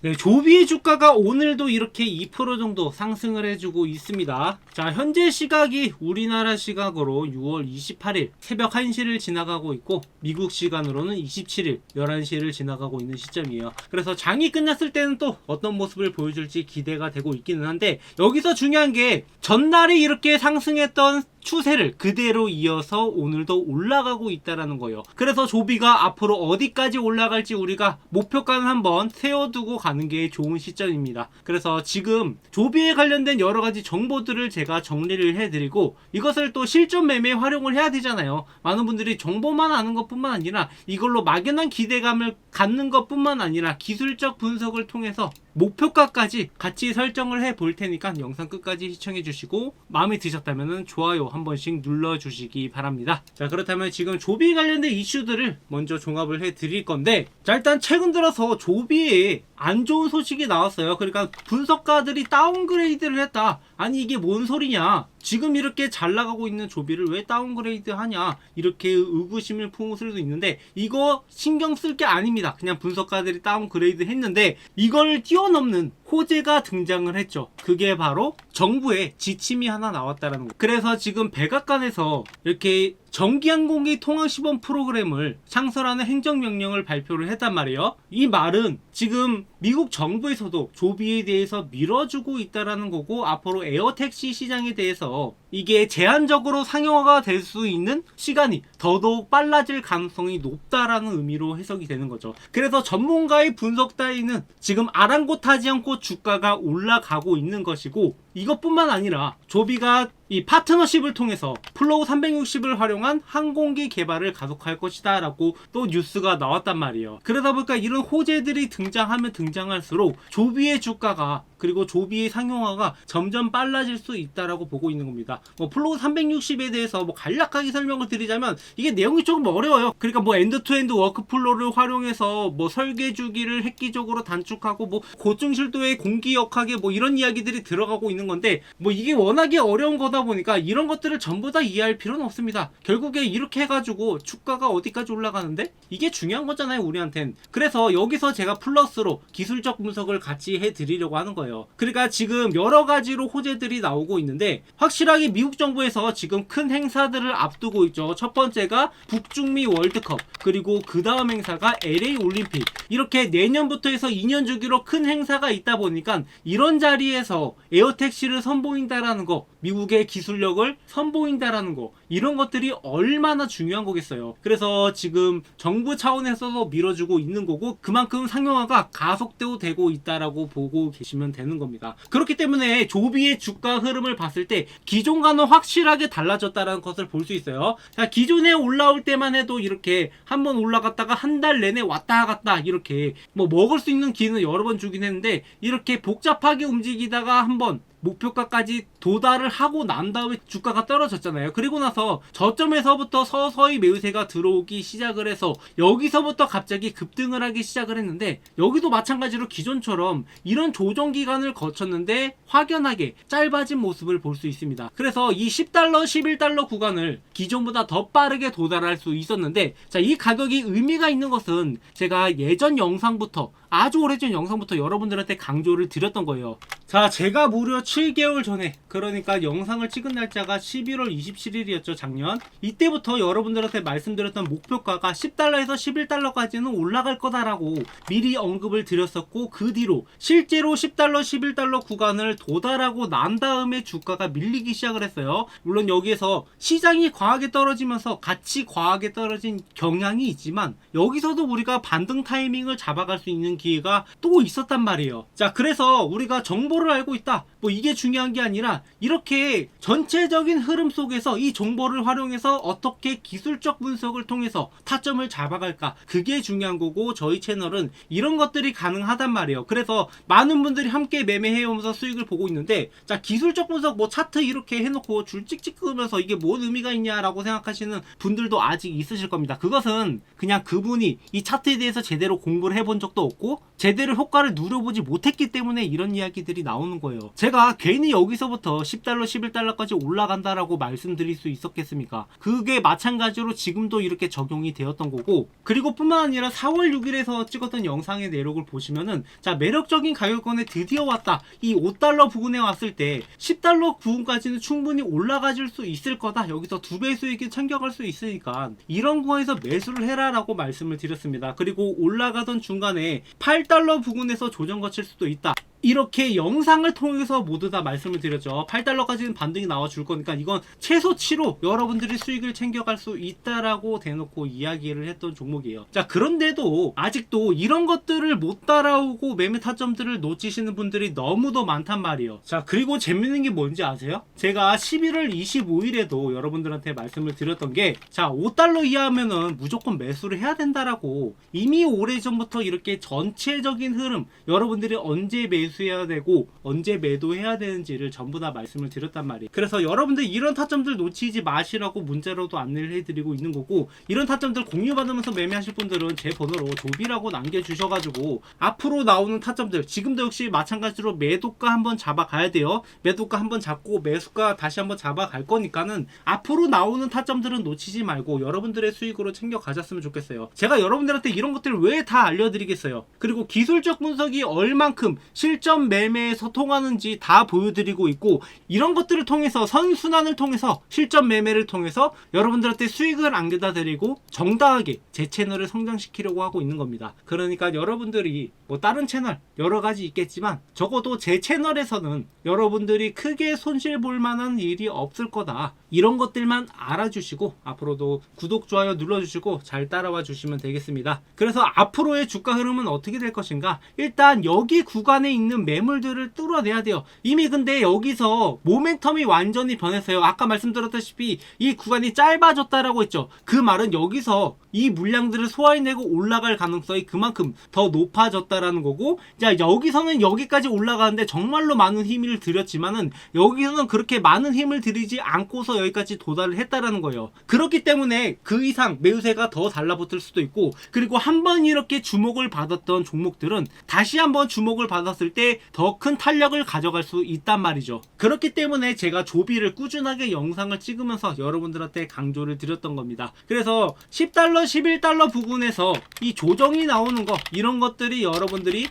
네, 조비의 주가가 오늘도 이렇게 2% 정도 상승을 해주고 있습니다. 자, 현재 시각이 우리나라 시각으로 6월 28일 새벽 1시를 지나가고 있고, 미국 시간으로는 27일 11시를 지나가고 있는 시점이에요. 그래서 장이 끝났을 때는 또 어떤 모습을 보여줄지 기대가 되고 있기는 한데, 여기서 중요한 게 전날에 이렇게 상승했던 추세를 그대로 이어서 오늘도 올라가고 있다라는 거예요. 그래서 조비가 앞으로 어디까지 올라갈지 우리가 목표가는 한번 세워두고 가는 게 좋은 시점입니다. 그래서 지금 조비에 관련된 여러 가지 정보들을 제가 정리를 해드리고, 이것을 또 실전 매매에 활용을 해야 되잖아요. 많은 분들이 정보만 아는 것뿐만 아니라 이걸로 막연한 기대감을 갖는 것뿐만 아니라 기술적 분석을 통해서 목표가까지 같이 설정을 해 볼 테니까 영상 끝까지 시청해 주시고, 마음에 드셨다면 좋아요 한 번씩 눌러 주시기 바랍니다. 자, 그렇다면 지금 조비 관련된 이슈들을 먼저 종합을 해 드릴 건데, 자, 일단 최근 들어서 조비에 안 좋은 소식이 나왔어요. 그러니까 분석가들이 다운그레이드를 했다. 아니 이게 뭔 소리냐, 지금 이렇게 잘 나가고 있는 조비를 왜 다운그레이드 하냐, 이렇게 의구심을 품을 수도 있는데, 이거 신경 쓸 게 아닙니다. 그냥 분석가들이 다운그레이드 했는데 이걸 뛰어넘는 호재가 등장을 했죠. 그게 바로 정부의 지침이 하나 나왔다는 거. 그래서 지금 백악관에서 이렇게 전기항공기 통학시범 프로그램을 창설하는 행정명령을 발표를 했단 말이에요. 이 말은 지금 미국 정부에서도 조비에 대해서 밀어주고 있다라는 거고, 앞으로 에어택시 시장에 대해서 이게 제한적으로 상용화가 될 수 있는 시간이 더더욱 빨라질 가능성이 높다라는 의미로 해석이 되는 거죠. 그래서 전문가의 분석 따위는 지금 아랑곳하지 않고 주가가 올라가고 있는 것이고, 이것뿐만 아니라 조비가 이 파트너십을 통해서 플로우 360을 활용한 항공기 개발을 가속할 것이다 라고 또 뉴스가 나왔단 말이에요. 그러다 보니까 이런 호재들이 등장하면 등장할수록 조비의 주가가, 그리고 조비의 상용화가 점점 빨라질 수 있다라고 보고 있는 겁니다. 플로우 360에 대해서 간략하게 설명을 드리자면, 이게 내용이 조금 어려워요. 그러니까 엔드투엔드 워크플로우를 활용해서 설계 주기를 획기적으로 단축하고 고중실도의 공기역학에 이런 이야기들이 들어가고 있는 건데, 이게 워낙에 어려운 거다 보니까 이런 것들을 전부 다 이해할 필요는 없습니다. 결국에 이렇게 해가지고 주가가 어디까지 올라가는데 이게 중요한 거잖아요, 우리한텐. 그래서 여기서 제가 플러스로 기술적 분석을 같이 해드리려고 하는 거예요. 그러니까 지금 여러 가지로 호재들이 나오고 있는데, 확실하게 미국 정부에서 지금 큰 행사들을 앞두고 있죠. 첫 번째가 북중미 월드컵, 그리고 그 다음 행사가 LA 올림픽, 이렇게 내년부터 해서 2년 주기로 큰 행사가 있다 보니까 이런 자리에서 에어택시를 선보인다라는 거, 미국의 기술력을 선보인다라는 거, 이런 것들이 얼마나 중요한 거겠어요. 그래서 지금 정부 차원에서도 밀어주고 있는 거고, 그만큼 상용화가 가속되고 되고 있다라고 보고 계시면 되는 겁니다. 그렇기 때문에 조비의 주가 흐름을 봤을 때 기존과는 확실하게 달라졌다는 것을 볼 수 있어요. 자, 기존에 올라올 때만 해도 이렇게 한번 올라갔다가 한 달 내내 왔다 갔다 이렇게 먹을 수 있는 기회는 여러 번 주긴 했는데, 이렇게 복잡하게 움직이다가 한번 목표가까지 도달을 하고 난 다음에 주가가 떨어졌잖아요. 그리고 나서 저점에서부터 서서히 매수세가 들어오기 시작을 해서 여기서부터 갑자기 급등을 하기 시작을 했는데, 여기도 마찬가지로 기존처럼 이런 조정 기간을 거쳤는데 확연하게 짧아진 모습을 볼 수 있습니다. 그래서 이 10달러, 11달러 구간을 기존보다 더 빠르게 도달할 수 있었는데, 자, 이 가격이 의미가 있는 것은 제가 예전 영상부터, 아주 오래전 영상부터 여러분들한테 강조를 드렸던 거예요. 자, 제가 무려 7개월 전에, 그러니까 영상을 찍은 날짜가 11월 27일이었죠, 작년. 이때부터 여러분들한테 말씀드렸던 목표가가 10달러에서 11달러까지는 올라갈 거다라고 미리 언급을 드렸었고, 그 뒤로 실제로 10달러, 11달러 구간을 도달하고 난 다음에 주가가 밀리기 시작을 했어요. 물론 여기에서 시장이 과하게 떨어지면서 같이 과하게 떨어진 경향이 있지만, 여기서도 우리가 반등 타이밍을 잡아갈 수 있는 기회가 또 있었단 말이에요. 자, 그래서 우리가 정보를 알고 있다, 이게 중요한 게 아니라, 이렇게 전체적인 흐름 속에서 이 정보를 활용해서 어떻게 기술적 분석을 통해서 타점을 잡아갈까, 그게 중요한 거고, 저희 채널은 이런 것들이 가능하단 말이에요. 그래서 많은 분들이 함께 매매해오면서 수익을 보고 있는데, 자, 기술적 분석 차트 이렇게 해놓고 줄 찍찍 끄면서 이게 뭔 의미가 있냐라고 생각하시는 분들도 아직 있으실 겁니다. 그것은 그냥 그분이 이 차트에 대해서 제대로 공부를 해본 적도 없고 제대로 효과를 누려보지 못했기 때문에 이런 이야기들이 나오는 거예요. 제가 괜히 여기서부터 10달러, 11달러까지 올라간다라고 말씀드릴 수 있었겠습니까? 그게 마찬가지로 지금도 이렇게 적용이 되었던 거고, 그리고 뿐만 아니라 4월 6일에서 찍었던 영상의 내록을 보시면은 자, 매력적인 가격권에 드디어 왔다. 이 5달러 부근에 왔을 때 10달러 부근까지는 충분히 올라가질 수 있을 거다. 여기서 2배 수익이 챙겨갈 수 있으니까 이런 구간에서 매수를 해라 라고 말씀을 드렸습니다. 그리고 올라가던 중간에 8달러 부근에서 조정 거칠 수도 있다. 이렇게 영상을 통해서 모두 다 말씀을 드렸죠. 8달러까지는 반등이 나와줄 거니까 이건 최소치로 여러분들이 수익을 챙겨갈 수 있다라고 대놓고 이야기를 했던 종목이에요. 자, 그런데도 아직도 이런 것들을 못 따라오고 매매 타점들을 놓치시는 분들이 너무도 많단 말이에요. 자, 그리고 재밌는 게 뭔지 아세요? 제가 11월 25일에도 여러분들한테 말씀을 드렸던 게, 자, 5달러 이하면은 무조건 매수를 해야 된다라고 이미 오래전부터 이렇게 전체적인 흐름, 여러분들이 언제 매수해야 되고 언제 매도해야 되는지를 전부 다 말씀을 드렸단 말이에요. 그래서 여러분들 이런 타점들 놓치지 마시라고 문자로도 안내를 해드리고 있는 거고, 이런 타점들 공유받으면서 매매하실 분들은 제 번호로 조비라고 남겨주셔가지고 앞으로 나오는 타점들, 지금도 역시 마찬가지로 매도가 한번 잡아가야 돼요. 매도가 한번 잡고 매수가 다시 한번 잡아갈 거니까는 앞으로 나오는 타점들은 놓치지 말고 여러분들의 수익으로 챙겨가셨으면 좋겠어요. 제가 여러분들한테 이런 것들을 왜 다 알려드리겠어요. 그리고 기술적 분석이 얼만큼 실전 매매에서 통하는지 다 보여드리고 있고, 이런 것들을 통해서 선순환을 통해서 실전 매매를 통해서 여러분들한테 수익을 안겨다 드리고 정당하게 제 채널을 성장시키려고 하고 있는 겁니다. 그러니까 여러분들이 뭐 다른 채널 여러 가지 있겠지만 적어도 제 채널에서는 여러분들이 크게 손실 볼 만한 일이 없을 거다. 이런 것들만 알아주시고 앞으로도 구독, 좋아요 눌러주시고 잘 따라와 주시면 되겠습니다. 그래서 앞으로의 주가 흐름은 어떻게 될 것인가? 일단 여기 구간에 있는 매물들을 뚫어내야 돼요. 이미 근데 여기서 모멘텀이 완전히 변했어요. 아까 말씀드렸다시피 이 구간이 짧아졌다라고 했죠. 그 말은 여기서 이 물량들을 소화해내고 올라갈 가능성이 그만큼 더 높아졌다라는 거고, 자, 여기서는 여기까지 올라가는데 정말로 많은 힘을 들였지만은 여기서는 그렇게 많은 힘을 들이지 않고서 여기까지 도달을 했다라는 거예요. 그렇기 때문에 그 이상 매수세가 더 달라붙을 수도 있고, 그리고 한번 이렇게 주목을 받았던 종목들은 다시 한번 주목을 받았을 때 더 큰 탄력을 가져갈 수 있단 말이죠. 그렇기 때문에 제가 조비를 꾸준하게 영상을 찍으면서 여러분들한테 강조를 드렸던 겁니다. 그래서 10달러, 11달러 부근에서 이 조정이 나오는 거, 이런 것들이 여러분들이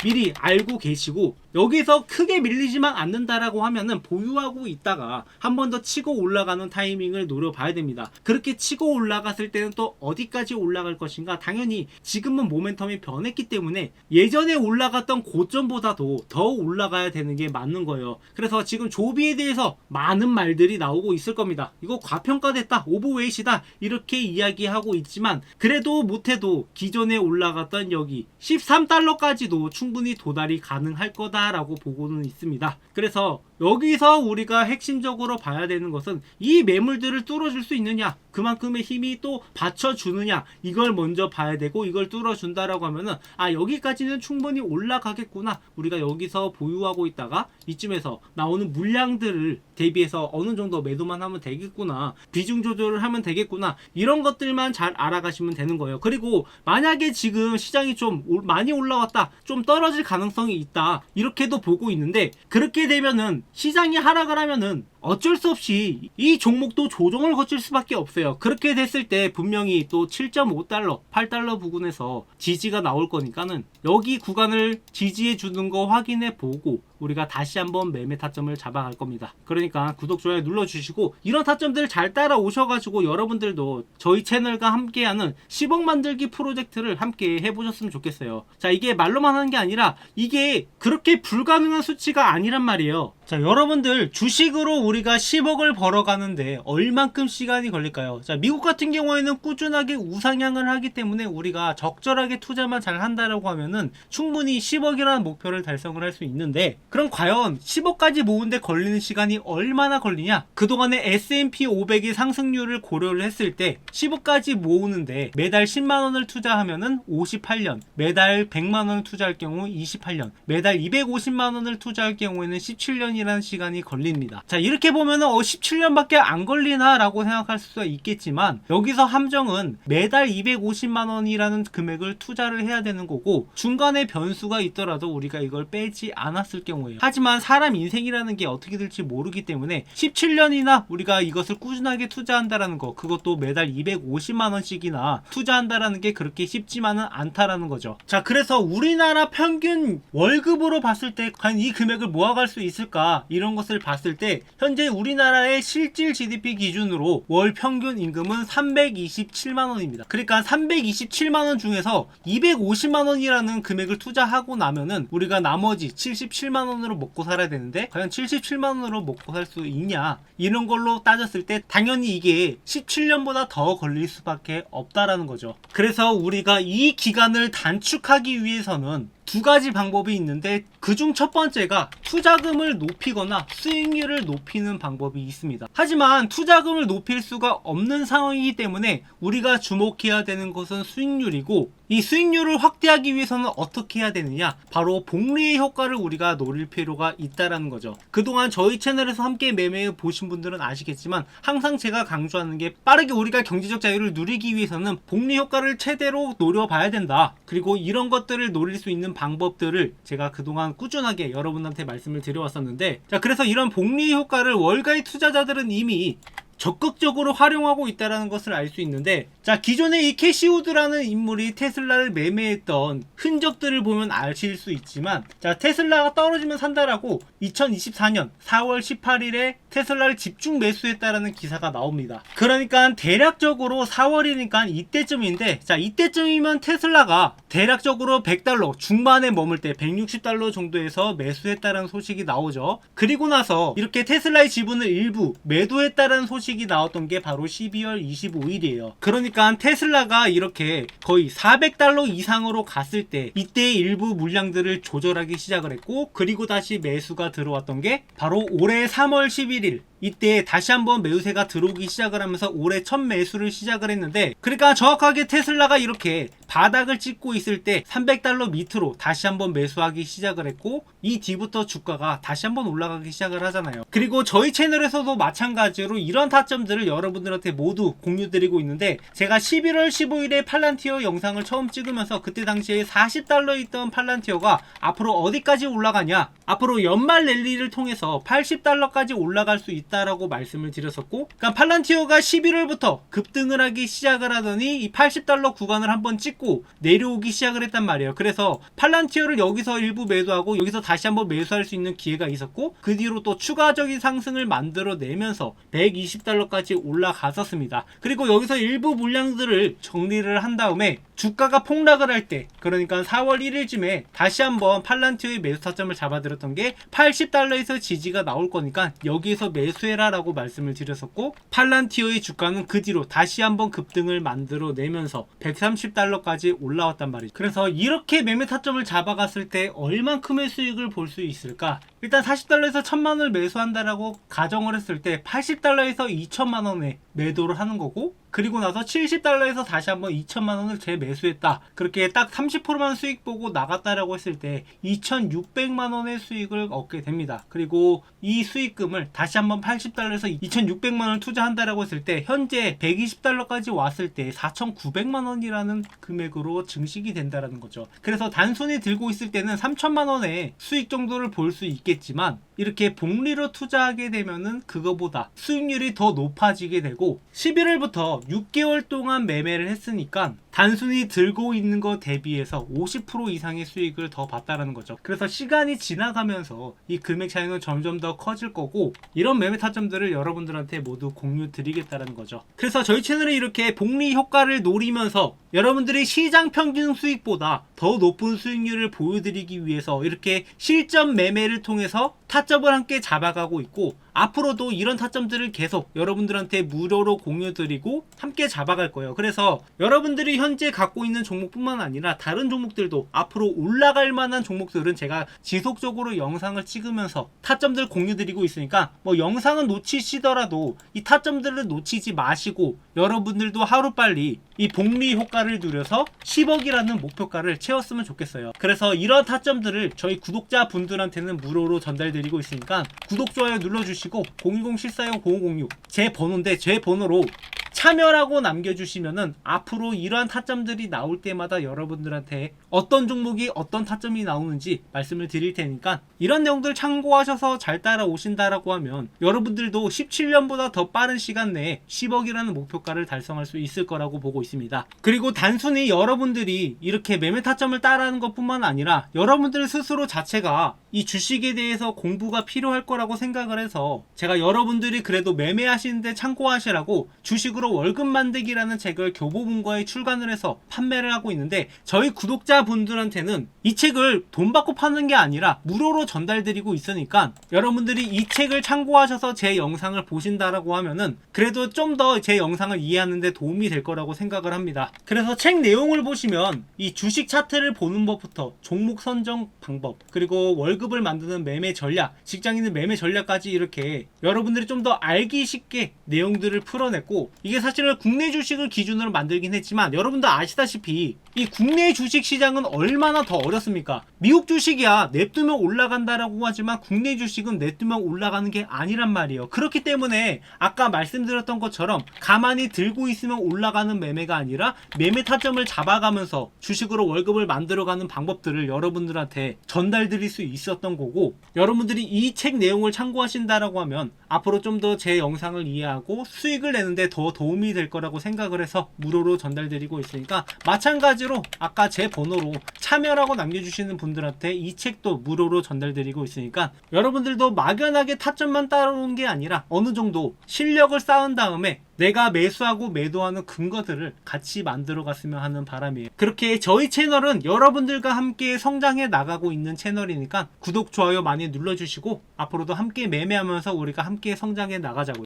미리 알고 계시고, 여기서 크게 밀리지만 않는다라고 하면은 보유하고 있다가 한 번 더 치고 올라가는 타이밍을 노려봐야 됩니다. 그렇게 치고 올라갔을 때는 또 어디까지 올라갈 것인가? 당연히 지금은 모멘텀이 변했기 때문에 예전에 올라갔던 고점보다도 더 올라가야 되는 게 맞는 거예요. 그래서 지금 조비에 대해서 많은 말들이 나오고 있을 겁니다. 이거 과평가됐다, 오버웨이시다, 이렇게 이야기하고 있지만 그래도 못해도 기존에 올라갔던 여기 13달러까지도 충분히 도달이 가능할 거다 라고 보고는 있습니다. 그래서 여기서 우리가 핵심적으로 봐야 되는 것은 이 매물들을 뚫어줄 수 있느냐, 그만큼의 힘이 또 받쳐주느냐, 이걸 먼저 봐야 되고, 이걸 뚫어준다라고 하면은 아, 여기까지는 충분히 올라가겠구나, 우리가 여기서 보유하고 있다가 이쯤에서 나오는 물량들을 대비해서 어느 정도 매도만 하면 되겠구나, 비중 조절을 하면 되겠구나, 이런 것들만 잘 알아가시면 되는 거예요. 그리고 만약에 지금 시장이 좀 많이 올라왔다, 좀 떨어질 가능성이 있다, 이렇게도 보고 있는데, 그렇게 되면은 시장이 하락을 하면은 어쩔 수 없이 이 종목도 조정을 거칠 수밖에 없어요. 그렇게 됐을 때 분명히 또 7.5달러, 8달러 부근에서 지지가 나올 거니까는 여기 구간을 지지해 주는 거 확인해 보고 우리가 다시 한번 매매 타점을 잡아갈 겁니다. 그러니까 구독, 좋아요 눌러주시고 이런 타점들 잘 따라오셔가지고 여러분들도 저희 채널과 함께하는 10억 만들기 프로젝트를 함께 해보셨으면 좋겠어요. 자, 이게 말로만 하는 게 아니라 이게 그렇게 불가능한 수치가 아니란 말이에요. 자, 여러분들 주식으로 우리가 10억을 벌어가는데 얼만큼 시간이 걸릴까요? 자, 미국 같은 경우에는 꾸준하게 우상향을 하기 때문에 우리가 적절하게 투자만 잘 한다라고 하면은 충분히 10억이라는 목표를 달성을 할 수 있는데, 그럼 과연 10억까지 모으는데 걸리는 시간이 얼마나 걸리냐? 그동안의 S&P 500의 상승률을 고려를 했을 때 10억까지 모으는데 매달 10만원을 투자하면은 58년, 매달 100만원을 투자할 경우 28년, 매달 250만원을 투자할 경우에는 17년이라는 시간이 걸립니다. 자, 이렇게 이렇게 보면은 17년밖에 안 걸리나 라고 생각할 수가 있겠지만, 여기서 함정은 매달 250만원이라는 금액을 투자를 해야 되는 거고, 중간에 변수가 있더라도 우리가 이걸 빼지 않았을 경우에요. 하지만 사람 인생이라는 게 어떻게 될지 모르기 때문에 17년이나 우리가 이것을 꾸준하게 투자한다라는 거, 그것도 매달 250만원씩이나 투자한다라는 게 그렇게 쉽지만은 않다라는 거죠. 자, 그래서 우리나라 평균 월급으로 봤을 때 과연 이 금액을 모아갈 수 있을까, 이런 것을 봤을 때 현재 우리나라의 실질 GDP 기준으로 월 평균 임금은 327만원입니다. 그러니까 327만원 중에서 250만원이라는 금액을 투자하고 나면은 우리가 나머지 77만원으로 먹고 살아야 되는데, 과연 77만원으로 먹고 살 수 있냐, 이런 걸로 따졌을 때 당연히 이게 17년보다 더 걸릴 수밖에 없다라는 거죠. 그래서 우리가 이 기간을 단축하기 위해서는 두 가지 방법이 있는데, 그중 첫 번째가 투자금을 높이거나 수익률을 높이는 방법이 있습니다. 하지만 투자금을 높일 수가 없는 상황이기 때문에 우리가 주목해야 되는 것은 수익률이고, 이 수익률을 확대하기 위해서는 어떻게 해야 되느냐, 바로 복리의 효과를 우리가 노릴 필요가 있다라는 거죠. 그동안 저희 채널에서 함께 매매해 보신 분들은 아시겠지만, 항상 제가 강조하는 게, 빠르게 우리가 경제적 자유를 누리기 위해서는 복리 효과를 최대로 노려봐야 된다. 그리고 이런 것들을 노릴 수 있는 방법들을 제가 그동안 꾸준하게 여러분한테 말씀을 드려왔었는데, 자, 그래서 이런 복리 효과를 월가의 투자자들은 이미 적극적으로 활용하고 있다는 것을 알 수 있는데, 자, 기존에 이 캐시우드라는 인물이 테슬라를 매매했던 흔적들을 보면 아실 수 있지만, 자, 테슬라가 떨어지면 산다라고 2024년 4월 18일에 테슬라를 집중 매수했다라는 기사가 나옵니다. 그러니까 대략적으로 4월이니까 이때쯤인데, 자, 이때쯤이면 테슬라가 대략적으로 $100 중반에 머물 때 $160 정도에서 매수했다는 소식이 나오죠. 그리고 나서 이렇게 테슬라의 지분을 일부 매도했다는 소식이 나왔던 게 바로 12월 25일이에요. 그러니까 테슬라가 이렇게 거의 $400 이상으로 갔을 때, 이때 일부 물량들을 조절하기 시작을 했고, 그리고 다시 매수가 들어왔던 게 바로 올해 3월 11일, 이때 다시 한번 매수세가 들어오기 시작을 하면서 올해 첫 매수를 시작을 했는데, 그러니까 정확하게 테슬라가 이렇게 바닥을 찍고 있을 때 $300 밑으로 다시 한번 매수하기 시작을 했고, 이 뒤부터 주가가 다시 한번 올라가기 시작을 하잖아요. 그리고 저희 채널에서도 마찬가지로 이런 타점들을 여러분들한테 모두 공유드리고 있는데, 제가 11월 15일에 팔란티어 영상을 처음 찍으면서 그때 당시에 $40 있던 팔란티어가 앞으로 어디까지 올라가냐, 앞으로 연말 랠리를 통해서 $80까지 올라갈 수 있다라고 말씀을 드렸었고, 그러니까 팔란티어가 11월부터 급등을 하기 시작을 하더니 이 $80 구간을 한번 찍고 내려오기 시작을 했단 말이에요. 그래서 팔란티어를 여기서 일부 매도하고 여기서 다시 한번 매수할 수 있는 기회가 있었고, 그 뒤로 또 추가적인 상승을 만들어내면서 $120까지 올라갔었습니다. 그리고 여기서 일부 물량들을 정리를 한 다음에 주가가 폭락을 할 때, 그러니까 4월 1일쯤에 다시 한번 팔란티어의 매수 타점을 잡아들었던 게 $80에서 지지가 나올 거니까 여기에서 매수해라 라고 말씀을 드렸었고, 팔란티어의 주가는 그 뒤로 다시 한번 급등을 만들어내면서 $130까지 올라왔단 말이죠. 그래서 이렇게 매매 타점을 잡아갔을 때 얼만큼의 수익을 볼 수 있을까? 일단 $40에서 1000만원을 매수한다라고 가정을 했을 때 $80에서 2000만원에 매도를 하는 거고, 그리고 나서 $70에서 다시 한번 2000만원을 재매수했다, 그렇게 딱 30%만 수익 보고 나갔다라고 했을 때 2600만원의 수익을 얻게 됩니다. 그리고 이 수익금을 다시 한번 $80에서 2600만원을 투자한다라고 했을 때 현재 $120까지 왔을 때 4900만원이라는 금액으로 증식이 된다라는 거죠. 그래서 단순히 들고 있을 때는 3000만원의 수익 정도를 볼 수 있겠지만, 이렇게 복리로 투자하게 되면은 그거보다 수익률이 더 높아지게 되고, 11월부터 6개월 동안 매매를 했으니까 단순히 들고 있는 거 대비해서 50% 이상의 수익을 더 봤다라는 거죠. 그래서 시간이 지나가면서 이 금액 차이는 점점 더 커질 거고, 이런 매매 타점들을 여러분들한테 모두 공유 드리겠다는 거죠. 그래서 저희 채널에 이렇게 복리 효과를 노리면서 여러분들이 시장 평균 수익보다 더 높은 수익률을 보여드리기 위해서 이렇게 실전 매매를 통해서 타점을 함께 잡아가고 있고, 앞으로도 이런 타점들을 계속 여러분들한테 무료로 공유드리고 함께 잡아갈 거예요. 그래서 여러분들이 현재 갖고 있는 종목뿐만 아니라 다른 종목들도 앞으로 올라갈 만한 종목들은 제가 지속적으로 영상을 찍으면서 타점들 공유드리고 있으니까 뭐 영상은 놓치시더라도 이 타점들을 놓치지 마시고 여러분들도 하루빨리 이 복리 효과를 누려서 10억이라는 목표가를 채웠으면 좋겠어요. 그래서 이런 타점들을 저희 구독자분들한테는 무료로 전달드리고 있으니까 구독, 좋아요 눌러주시고 010-745-0506 제 번호인데 제 번호로 참여라고 남겨주시면은 앞으로 이러한 타점들이 나올 때마다 여러분들한테 어떤 종목이 어떤 타점이 나오는지 말씀을 드릴 테니까 이런 내용들 참고하셔서 잘 따라오신다라고 하면 여러분들도 17년보다 더 빠른 시간 내에 10억이라는 목표가를 달성할 수 있을 거라고 보고 있습니다. 그리고 단순히 여러분들이 이렇게 매매 타점을 따라하는 것뿐만 아니라 여러분들 스스로 자체가 이 주식에 대해서 공부가 필요할 거라고 생각을 해서 제가 여러분들이 그래도 매매하시는데 참고하시라고 주식으로 월급 만들기라는 책을 교보문고에 출간을 해서 판매를 하고 있는데 저희 구독자분들한테는 이 책을 돈 받고 파는 게 아니라 무료로 전달드리고 있으니까 여러분들이 이 책을 참고하셔서 제 영상을 보신다라고 하면은 그래도 좀 더 제 영상을 이해하는 데 도움이 될 거라고 생각을 합니다. 그래서 책 내용을 보시면 이 주식 차트를 보는 법부터 종목 선정 방법, 그리고 월급을 만드는 매매 전략, 직장인의 매매 전략까지 이렇게 여러분들이 좀 더 알기 쉽게 내용들을 풀어냈고, 이게 사실은 국내 주식을 기준으로 만들긴 했지만 여러분들 아시다시피 이 국내 주식 시장은 얼마나 더 어렵습니까? 미국 주식이야 냅두면 올라간다라고 하지만 국내 주식은 냅두면 올라가는 게 아니란 말이에요. 그렇기 때문에 아까 말씀드렸던 것처럼 가만히 들고 있으면 올라가는 매매가 아니라 매매 타점을 잡아가면서 주식으로 월급을 만들어가는 방법들을 여러분들한테 전달드릴 수 있었던 거고, 여러분들이 이 책 내용을 참고하신다라고 하면 앞으로 좀 더 제 영상을 이해하고 수익을 내는데 더 도움이 될 거라고 생각을 해서 무료로 전달드리고 있으니까 마찬가지로 아까 제 번호로 참여라고 남겨주시는 분들한테 이 책도 무료로 전달드리고 있으니까 여러분들도 막연하게 타점만 따라오는 게 아니라 어느 정도 실력을 쌓은 다음에 내가 매수하고 매도하는 근거들을 같이 만들어 갔으면 하는 바람이에요. 그렇게 저희 채널은 여러분들과 함께 성장해 나가고 있는 채널이니까 구독, 좋아요 많이 눌러주시고 앞으로도 함께 매매하면서 우리가 함께 성장해 나가자고요.